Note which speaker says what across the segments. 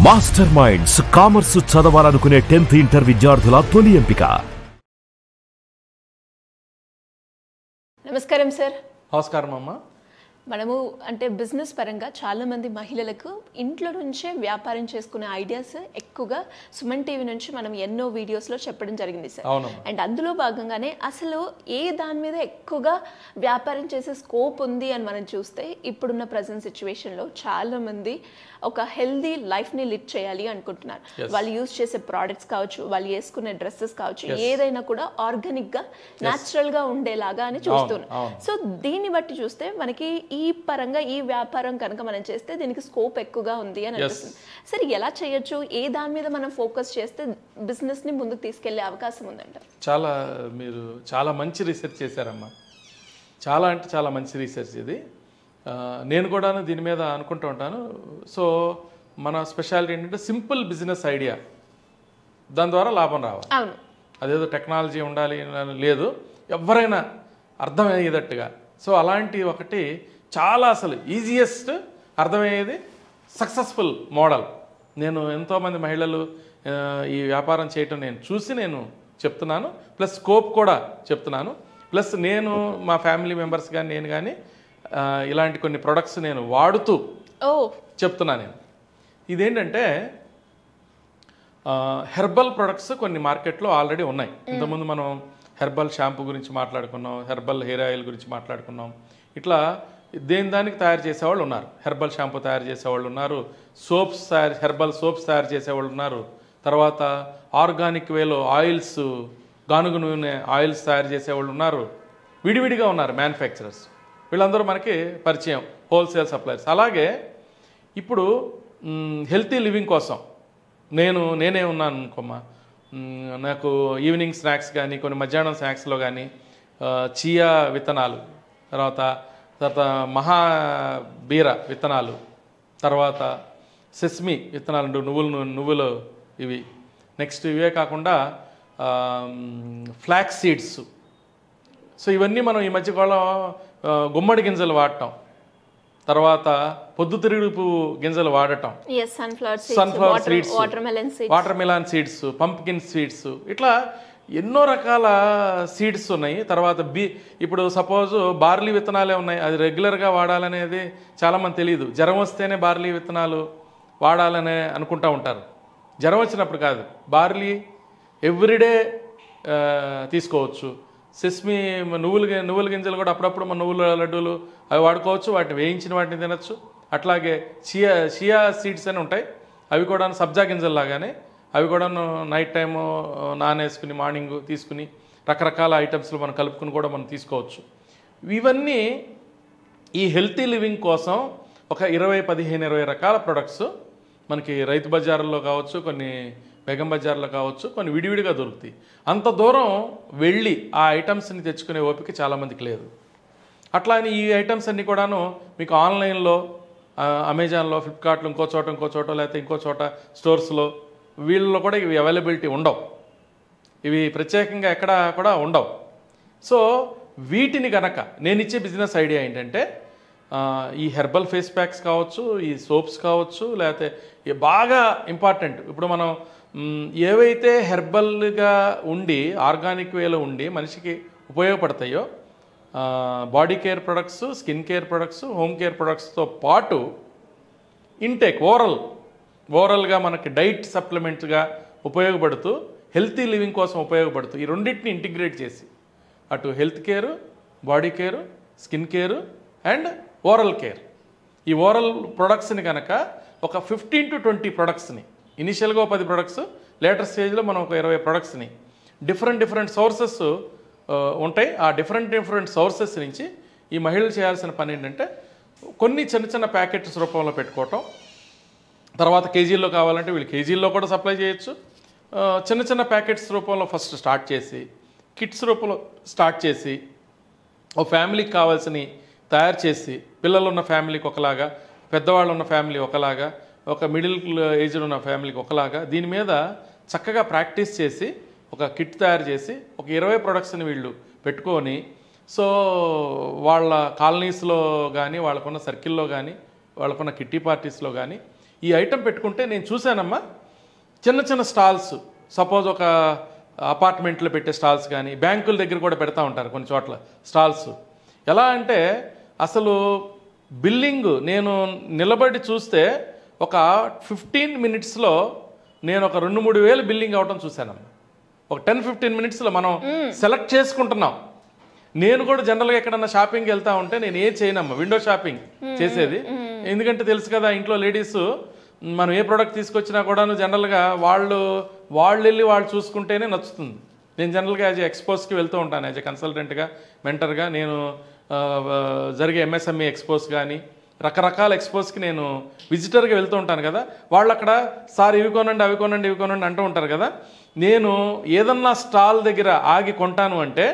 Speaker 1: Master minds commerce చదవాలనుకునే 10th inter విద్యార్థుల తొలి ఎంపిక.
Speaker 2: నమస్కారం సార్.
Speaker 3: నమస్కారం అమ్మ.
Speaker 2: మనము అంటే బిజినెస్ పరంగా చాలామంది మహిళలకు ఇంట్లో నుంచే వ్యాపారం చేసుకునే ఐడియాస్ ఎక్కువగా సుమన్ టీవీ నుంచి మనం ఎన్నో వీడియోస్లో చెప్పడం జరిగింది సార్. అండ్ అందులో భాగంగానే అసలు ఏ దాని మీద ఎక్కువగా వ్యాపారం చేసే స్కోప్ ఉంది అని మనం చూస్తే ఇప్పుడున్న ప్రజెంట్ సిచ్యువేషన్లో చాలామంది ఒక హెల్దీ లైఫ్ని లీడ్ చేయాలి అనుకుంటున్నారు. వాళ్ళు యూజ్ చేసే ప్రోడక్ట్స్ కావచ్చు, వాళ్ళు వేసుకునే డ్రెస్సెస్ కావచ్చు, ఏదైనా కూడా ఆర్గానిక్గా న్యాచురల్గా ఉండేలాగా అని చూస్తున్నారు. సో దీన్ని బట్టి చూస్తే మనకి ఈ పరంగా ఈ వ్యాపారం కనుక మనం చేస్తే దీనికి స్కోప్ ఎక్కువగా ఉంది అని అనిపిస్తుంది. సరే, ఎలా చేయొచ్చు, ఏ దాని మీద మనం ఫోకస్ చేస్తే బిజినెస్ ని ముందుకు తీసుకెళ్లే అవకాశం ఉందంట?
Speaker 3: మీరు చాలా మంచి రీసెర్చ్ చేశారమ్మా. చాలా అంటే చాలా మంచి రీసెర్చ్ ఇది. నేను కూడా దీని మీద అనుకుంటూ ఉంటాను. సో మన స్పెషాలిటీ ఏంటంటే సింపుల్ బిజినెస్ ఐడియా, దాని ద్వారా లాభం రావాలి. అదేదో టెక్నాలజీ ఉండాలి లేదు, ఎవరైనా అర్థమయ్యేటట్టుగా. సో అలాంటి ఒకటి చాలా అసలు ఈజియెస్ట్ అర్థమయ్యేది సక్సెస్ఫుల్ మోడల్. నేను ఎంతోమంది మహిళలు ఈ వ్యాపారం చేయటం నేను చూసి నేను చెప్తున్నాను, ప్లస్ స్కోప్ కూడా చెప్తున్నాను. ప్లస్ నేను మా ఫ్యామిలీ మెంబర్స్ కానీ నేను కానీ ఇలాంటి కొన్ని ప్రొడక్ట్స్ నేను వాడుతూ చెప్తున్నాను. నేను ఇదేంటంటే హెర్బల్ ప్రొడక్ట్స్ కొన్ని మార్కెట్లో ఆల్రెడీ ఉన్నాయి. ఇంతకుముందు మనం హెర్బల్ షాంపూ గురించి మాట్లాడుకున్నాం, హెర్బల్ హెయిర్ ఆయిల్ గురించి మాట్లాడుకున్నాం. ఇట్లా దానికి తయారు చేసేవాళ్ళు ఉన్నారు. హెర్బల్ షాంపూ తయారు చేసేవాళ్ళు ఉన్నారు, హెర్బల్ సోప్స్ తయారు చేసేవాళ్ళు ఉన్నారు. తర్వాత ఆర్గానిక్ వేలో ఆయిల్స్, గానుగ నూనె ఆయిల్స్ తయారు చేసేవాళ్ళు ఉన్నారు. విడివిడిగా ఉన్నారు మ్యానుఫ్యాక్చరర్స్. వీళ్ళందరూ మనకి పరిచయం, హోల్సేల్ సప్లయర్స్. అలాగే ఇప్పుడు హెల్తీ లివింగ్ కోసం నేనే ఉన్నాను అనుకోమ్మా. నాకు ఈవినింగ్ స్నాక్స్ కానీ, కొన్ని మధ్యాహ్నం స్నాక్స్లో కానీ చియా విత్తనాలు, తర్వాత మహాబీర విత్తనాలు, తర్వాత సెస్మి విత్తనాలు, నువ్వులు ఇవి. నెక్స్ట్ ఇవే కాకుండా ఫ్లాక్స్ సీడ్స్. సో ఇవన్నీ మనం ఈ మధ్యకాలం గుమ్మడి గింజలు వాడటం, తర్వాత పొద్దుతిరుగుడు గింజలు వాడటం, sunflower seeds, water melon seeds, pumpkin seeds, ఇట్లా ఎన్నో రకాల సీడ్స్ ఉన్నాయి. తర్వాత ఇప్పుడు సపోజ్ బార్లీ విత్తనాలే ఉన్నాయి. అది రెగ్యులర్గా వాడాలనేది చాలామంది తెలియదు. జ్వరం వస్తేనే బార్లీ విత్తనాలు వాడాలనే అనుకుంటూ ఉంటారు. జ్వరం వచ్చినప్పుడు కాదు, బార్లీ ఎవ్రీడే తీసుకోవచ్చు. సెస్మి నువ్వుల గింజలు కూడా అప్పుడప్పుడు మన నువ్వుల లడ్డూలు అవి వాడుకోవచ్చు, వాటిని వేయించిన వాటిని తినచ్చు. అట్లాగే షియా సీడ్స్ అని ఉంటాయి, అవి కూడా సబ్జా గింజలు లాగానే, అవి కూడా నైట్ టైము నానేసుకుని మార్నింగ్ తీసుకుని రకరకాల ఐటమ్స్లో మనం కలుపుకుని కూడా మనం తీసుకోవచ్చు. ఇవన్నీ ఈ హెల్తీ లివింగ్ కోసం ఒక 15-20 రకాల ప్రొడక్ట్స్ మనకి రైతు బజార్లో కావచ్చు, కొన్ని బేగం బజార్లో కావచ్చు, కొన్ని విడివిడిగా దొరుకుతాయి. అంత దూరం వెళ్ళి ఆ ఐటమ్స్ని తెచ్చుకునే ఓపిక చాలామందికి లేదు. అట్లా అని ఈ ఐటమ్స్ అన్నీ కూడాను మీకు ఆన్లైన్లో, అమెజాన్లో, ఫ్లిప్కార్ట్లో, ఇంకో చోట లేకపోతే ఇంకో చోట స్టోర్స్లో, వీళ్ళలో కూడా ఇవి అవైలబిలిటీ ఉండవు. ఇవి ప్రత్యేకంగా ఎక్కడ కూడా ఉండవు. సో వీటిని కనుక నేను ఇచ్చే బిజినెస్ ఐడియా ఏంటంటే, ఈ హెర్బల్ ఫేస్ ప్యాక్స్ కావచ్చు, ఈ సోప్స్ కావచ్చు, లేకపోతే బాగా ఇంపార్టెంట్ ఇప్పుడు మనం ఏవైతే హెర్బల్గా ఉండి ఆర్గానిక్ వేలో ఉండి మనిషికి ఉపయోగపడతాయో body care products, skin care products, home care ప్రొడక్ట్స్తో పాటు ఇంటేక్ ఓవరాల్గా మనకి డైట్ సప్లిమెంట్గా ఉపయోగపడుతూ హెల్తీ లివింగ్ కోసం ఉపయోగపడుతూ ఈ రెండింటిని ఇంటిగ్రేట్ చేసి అటు health care, body care, skin care and oral care, ఈ ఓరల్ ప్రొడక్ట్స్ని కనుక ఒక 15 to 20 ప్రొడక్ట్స్ని, ఇనిషియల్గా 10 ప్రొడక్ట్స్, లేటర్ స్టేజ్లో మనం ఒక 20 ప్రొడక్ట్స్ని డిఫరెంట్ సోర్సెస్ ఉంటాయి. ఆ డిఫరెంట్ సోర్సెస్ నుంచి ఈ మహిళలు చేయాల్సిన పని ఏంటంటే కొన్ని చిన్న ప్యాకెట్స్ రూపంలో పెట్టుకోవటం. తర్వాత కేజీల్లో కావాలంటే వీళ్ళు కేజీల్లో కూడా సప్లై చేయొచ్చు. చిన్న ప్యాకెట్స్ రూపంలో ఫస్ట్ స్టార్ట్ చేసి, కిట్స్ రూపంలో స్టార్ట్ చేసి, ఓ ఫ్యామిలీకి కావాల్సినవి తయారు చేసి, పిల్లలు ఉన్న ఫ్యామిలీకి ఒకలాగా, పెద్దవాళ్ళు ఉన్న ఫ్యామిలీ ఒకలాగా, ఒక మిడిల్ ఏజ్డ్ ఉన్న ఫ్యామిలీకి ఒకలాగా, దీని మీద చక్కగా ప్రాక్టీస్ చేసి ఒక కిట్ తయారు చేసి ఒక 20 ప్రొడక్ట్స్ని వీళ్ళు పెట్టుకొని, సో వాళ్ళ కాలనీస్లో కానీ, వాళ్ళకున్న సర్కిల్లో కానీ, వాళ్ళకున్న కిట్టి పార్టీస్లో కానీ ఈ ఐటెం పెట్టుకుంటే నేను చూశానమ్మా, చిన్న చిన్న స్టాల్స్, సపోజ్ ఒక అపార్ట్మెంట్లో పెట్టే స్టాల్స్ కానీ, బ్యాంకుల దగ్గర కూడా పెడతా ఉంటారు కొన్ని చోట్ల స్టాల్స్. ఎలా అంటే అసలు బిల్లింగ్ నేను నిలబడి చూస్తే ఒక 15 మినిట్స్లో నేను ఒక 2-3 వేలు బిల్లింగ్ అవటం చూశానమ్మా. ఒక 10-15 మినిట్స్లో మనం సెలెక్ట్ చేసుకుంటున్నాం. నేను కూడా జనరల్గా ఎక్కడన్నా షాపింగ్కి వెళ్తా ఉంటే నేను ఏం చేయనమ్మా, విండో షాపింగ్ చేసేది. ఎందుకంటే తెలుసు కదా, ఇంట్లో లేడీస్ మనం ఏ ప్రోడక్ట్ తీసుకొచ్చినా కూడాను జనరల్గా వాళ్ళు వెళ్ళి వాళ్ళు చూసుకుంటేనే నచ్చుతుంది. నేను జనరల్గా యాజ్ ఎక్స్పోస్కి వెళ్తూ ఉంటాను, యాజ్ ఎ కన్సల్టెంట్గా, మెంటర్గా. నేను జరిగే ఎంఎస్ఎంఈ ఎక్స్పోస్ కానీ రకరకాల ఎక్స్పోస్కి నేను విజిటర్గా వెళ్తూ ఉంటాను కదా. వాళ్ళు అక్కడ సార్ ఇవి కొనండి, అవి కొనండి, ఇవి కొనండి అంటూ ఉంటారు కదా. నేను ఏదన్నా స్టాల్ దగ్గర ఆగి కొంటాను అంటే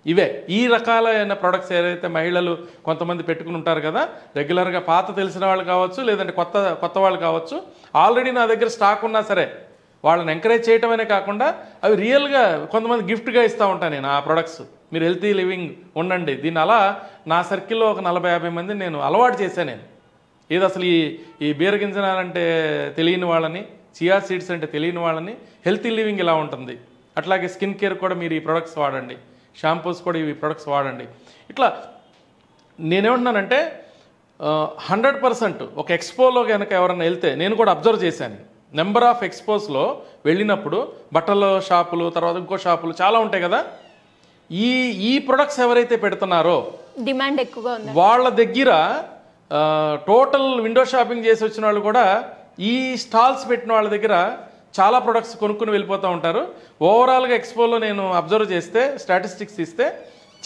Speaker 3: ఇవే, ఈ రకాలైన ప్రొడక్ట్స్ ఏదైతే మహిళలు కొంతమంది పెట్టుకుని ఉంటారు కదా, రెగ్యులర్గా పాత తెలిసిన వాళ్ళు కావచ్చు, లేదంటే కొత్త వాళ్ళు కావచ్చు, ఆల్రెడీ నా దగ్గర స్టాక్ ఉన్నా సరే వాళ్ళని ఎంకరేజ్ చేయటమనే కాకుండా అవి రియల్గా కొంతమంది గిఫ్ట్గా ఇస్తూ ఉంటాను నేను ఆ ప్రొడక్ట్స్. మీరు హెల్తీ లివింగ్ ఉండండి దీన్ని. అలా నా సర్కిల్లో ఒక 40-50 మందిని నేను అలవాటు చేశాను. నేను ఏది అసలు ఈ బీరగింజనాలంటే తెలియని వాళ్ళని, చియా సీడ్స్ అంటే తెలియని వాళ్ళని హెల్తీ లివింగ్ ఇలా ఉంటుంది. అట్లాగే స్కిన్ కేర్ కూడా మీరు ఈ ప్రొడక్ట్స్ వాడండి, షాంపూస్ కూడా ఈ ప్రొడక్ట్స్ వాడండి. ఇట్లా నేనేమంటున్నానంటే 100% ఒక ఎక్స్పోలో కనుక ఎవరైనా వెళ్తే, నేను కూడా అబ్జర్వ్ చేశాను, నెంబర్ ఆఫ్ ఎక్స్పోస్లో వెళ్ళినప్పుడు బట్టల షాపులు, తర్వాత ఇంకో షాపులు చాలా ఉంటాయి కదా, ఈ ప్రొడక్ట్స్ ఎవరైతే పెడుతున్నారో
Speaker 2: డిమాండ్ ఎక్కువగా ఉంది
Speaker 3: వాళ్ళ దగ్గర టోటల్ విండో షాపింగ్ చేసి వచ్చిన వాళ్ళు కూడా ఈ స్టాల్స్ పెట్టిన వాళ్ళ దగ్గర చాలా ప్రొడక్ట్స్ కొనుక్కుని వెళ్ళిపోతూ ఉంటారు. ఓవరాల్గా ఎక్స్పోలో నేను అబ్జర్వ్ చేస్తే, స్టాటిస్టిక్స్ ఇస్తే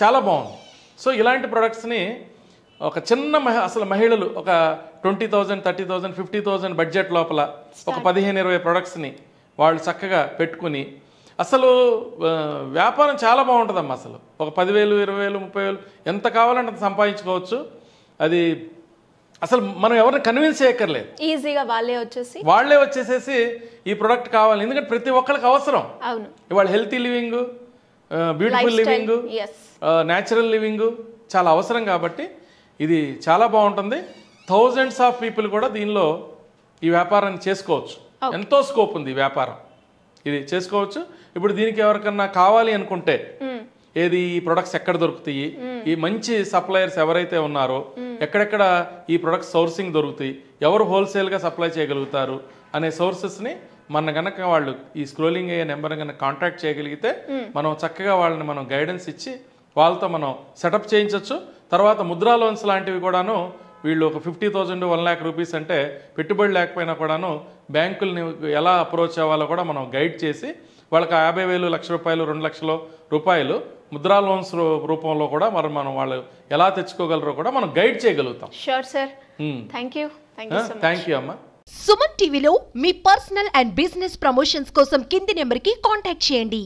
Speaker 3: చాలా బాగుంది. సో ఇలాంటి ప్రొడక్ట్స్ని ఒక చిన్న అసలు మహిళలు ఒక 20,000, 30,000, 50,000 బడ్జెట్ లోపల ఒక 15-20 ప్రొడక్ట్స్ని వాళ్ళు చక్కగా పెట్టుకుని అసలు వ్యాపారం చాలా బాగుంటుందమ్మా. అసలు ఒక 10,000, 20,000, 30,000 ఎంత కావాలంటే అంత సంపాదించుకోవచ్చు. అది అసలు మనం ఎవరిని కన్విన్స్ చేయక్కర్లేదు,
Speaker 2: ఈజీగా
Speaker 3: వాళ్ళే వచ్చేసేసి ఈ ప్రోడక్ట్ కావాలి. ఎందుకంటే ప్రతి ఒక్కరికి అవసరం. ఇవాళ healthy living, beautiful living, natural living చాలా అవసరం. కాబట్టి ఇది చాలా బాగుంటుంది. థౌజండ్స్ ఆఫ్ పీపుల్ కూడా దీనిలో ఈ వ్యాపారాన్ని చేసుకోవచ్చు. ఎంతో స్కోప్ ఉంది ఈ వ్యాపారం, ఇది చేసుకోవచ్చు. ఇప్పుడు దీనికి ఎవరికన్నా కావాలి అనుకుంటే ఏది ఈ ప్రొడక్ట్స్ ఎక్కడ దొరుకుతాయి, ఈ మంచి సప్లయర్స్ ఎవరైతే ఉన్నారో ఎక్కడెక్కడ ఈ ప్రొడక్ట్స్ సోర్సింగ్ దొరుకుతాయి, ఎవరు హోల్సేల్గా సప్లై చేయగలుగుతారు అనే సోర్సెస్ని మన గనక వాళ్ళు ఈ స్క్రోలింగ్ అయ్యే నెంబర్ కనుక కాంటాక్ట్ చేయగలిగితే మనం చక్కగా వాళ్ళని మనం గైడెన్స్ ఇచ్చి వాళ్ళతో మనం సెటప్ చేయించవచ్చు. తర్వాత ముద్రా లోన్స్ లాంటివి కూడాను వీళ్ళు ఒక 50,000, 1 lakh రూపీస్ అంటే పెట్టుబడి లేకపోయినా కూడాను బ్యాంకుల్ని ఎలా అప్రోచ్ అవ్వాలో కూడా మనం గైడ్ చేసి వాళ్ళకి 50,000, 1,00,000 రూపాయలు, 2 లక్షల రూపాయలు ముద్రా లోన్స్ రూపంలో కూడా మనం వాళ్ళు ఎలా తెచ్చుకోగలరో కూడా మనం గైడ్ చేయగలుగుతాం.
Speaker 2: షూర్ సార్, థ్యాంక్ యూ
Speaker 3: అమ్మా.
Speaker 4: సుమన్ టీవీలో మీ పర్సనల్ అండ్ బిజినెస్ ప్రమోషన్స్ కోసం కింది నెంబర్కి కాంటాక్ట్ చేయండి.